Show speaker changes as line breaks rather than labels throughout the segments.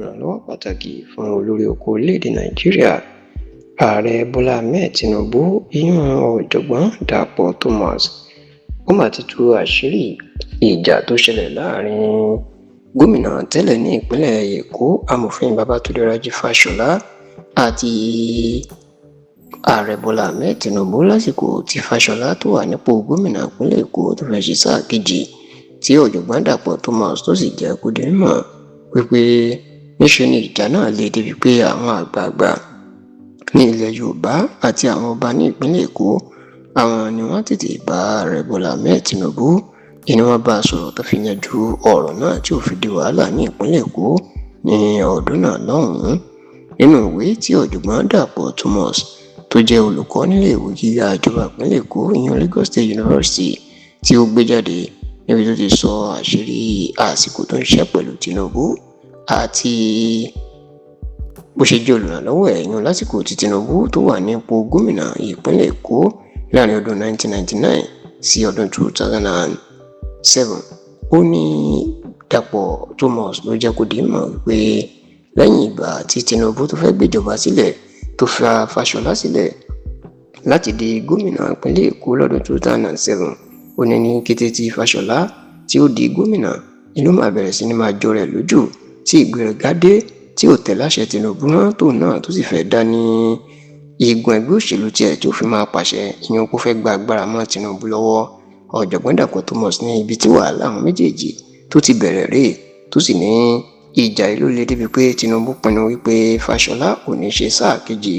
olùrànlọ́wọ́ pàtàkì fún olórí oko orílẹ̀-èdè Nàìjíríà ààrẹ Bọ́lá Ahmed Tinubu ìyún ọ̀jọ̀gbọ́n Dàpọ̀ Thomas ó mà ti tú àṣírí ìjà tó ṣẹlẹ̀ láàrin gómìnà tẹ́lẹ̀ ní ìpínlẹ̀ Èkó amòfin Babátúndé Rájí Fáṣọlá àti ààrẹ Bọ́lá Ahmed Tinubu lásìkò tí Fáṣọlá tó wà nípò gómìnà ìpínlẹ̀ Èkó tó fẹ́ ṣe sáà kejì tí ọ̀jọ̀gbọ́n Dàpọ̀ Thomas tó sì jẹ́ kó di mímọ̀ wípé níṣe ni ìjà náà lè débi pé àwọn àgbààgbà ní ilẹ̀ Yorùbá àti àwọn ọba ní ìpínlẹ̀ Èkó àwọn ni wọ́n tètè bá ààrẹ Bọ́lá Ahmed Tinubu ni wọ́n bá sọ̀rọ̀ tó fi yanjú ọ̀rọ̀ náà tí ò fi di wàhálà ní ìpínlẹ̀ Èkó ní ọdún náà lọ́hùn-ún. Nínú ìwé tí ọ̀jọ̀gbọ́n Dàpọ̀ Thomas tó jẹ́ olùkọ́ nílé ìwé gíga ìjọba ìpínlẹ̀ Èkó ìyẹn Lagos State University tí ó gbé jáde níbi tó ti sọ àṣírí àsìkò tó ń ṣiṣẹ́ pẹ̀lú Tinubu àti bó ṣe jẹ́ olùrànlọ́wọ́ ẹ̀yìn lásìkò tí Tinubu tó wà nípò gómìnà ìpínlẹ̀ Èkó láàrin ọdún 1999 sí ọdún 2007. Ó ní Dàpọ̀ Thomas ló jẹ́ kó di mọ̀ wípé lẹ́yìn ìgbà tí Tinubu tó fẹ́ gbéjọba sílẹ̀ tó fa Fáṣọlá sílẹ̀ láti di gómìnà ìpínlẹ̀ Èkó lọ́dún 2007, ó ní kété tí Fáṣọlá tí ó di gómìnà inú máa bẹ̀rẹ̀ sí ní máa jọ rẹ̀ lójú tí ìgbéraga dé tí ò tẹ̀ láṣẹ Tinubu náà tó náà tó sì fẹ́ dá ní igun ẹgbẹ́ òṣèlú tiẹ̀ tó fi máa pàṣẹ ìyẹn kó fẹ́ gba agbára mọ́ Tinubu lọ́wọ́. Ọ̀jọ̀gbọ́n Dàpọ̀ Thomas ní ibi tí wàhálà àwọn méjèèjì tó ti bẹ̀rẹ̀ rèé tó sì ní ìjà ìlú le débi pé Tinubu pinnu wípé Fáṣọlá kò ní ṣe sáà kejì.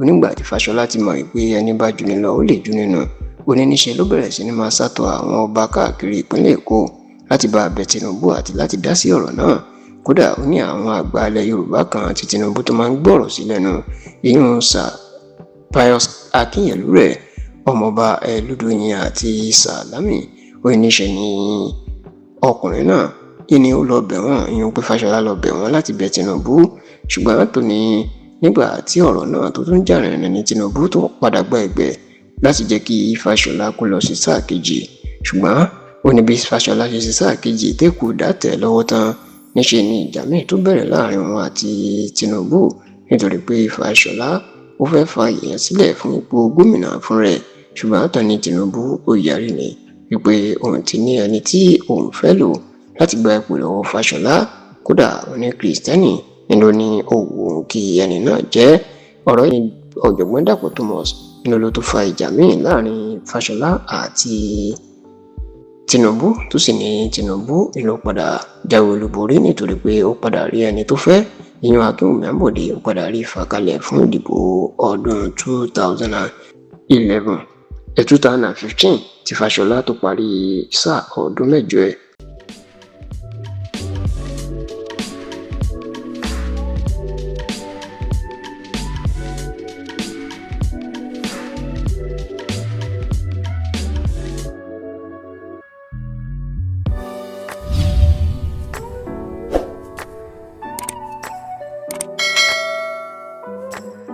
Onígbà tí Fáṣọlá ti mọ̀ wípé ẹni bá jù ní lọ ó lè jù nínú oníníṣe ló bẹ̀rẹ̀ sí ní máa sátọ̀ àwọn ọba káàkiri ìpínlẹ̀ Èkó láti bá bẹ Tinubu àti láti dá sí ọ̀rọ̀ náà. Kódà ó ní àwọn àgbà ilẹ̀ Yorùbá kan tí Tinubu tó máa ń gbọ́rọ̀ sí lẹ́nu ìyún Sir Pius Akínyẹ̀lú rẹ̀ ọmọọba Ẹlúdòyìn àti Sàlámì oníṣe ní ọkùnrin náà ìní ó lọ bẹ̀ wọ́n ìyún pé Fáṣọlá lọ bẹ̀ wọ́n láti bẹ Tinubu ṣùgbọ́n tó ní nígbà tí ọ̀rọ̀ náà tó tún jà rìnrìn ní Tinubu tó padà gba ẹ̀gbẹ́ láti jẹ́ kí Fáṣọlá kó lọ sí sáà kejì. Ṣùgbọ́n ó ní bí Fáṣọlá ṣe sí sáà kejì tẹ́kù dátẹ̀ lọ́wọ́ tán níṣe ni ìjà míì tó bẹ̀rẹ̀ láàrin wọn àti Tinubu nítorí pé Fáṣọlá ó fẹ́ fa èèyàn sílẹ̀ fún ipò gómìnà fún rẹ̀ ṣùgbọ́n àtọ̀ ní Tinubu ó yarí ni wípé òun ti ní ẹni tí òun fẹ́ lò láti gba ipò lọ́wọ́ Fáṣọlá. Kódà ó ní Kristẹni nínú ní òwò kí ẹni náà jẹ́. Ọ̀rọ̀ yìí ọ̀jọ̀gbọ́n Dàpọ̀ Thomas nínú ló tó fa ìjà míì láàrin Fáṣọlá àti Tinubu tó sì ní Tinubu nínú padà jáwé olúborí nítorí pé ó padà rí ẹni tó fẹ́ ìyún Akínwùmí Àmbọ̀dé ó padà rí ìfàkalẹ̀ fún ìdìbò ọdún 2015 tí Fáṣọlá tó parí sáà ọdún mẹ́jọ ẹ̀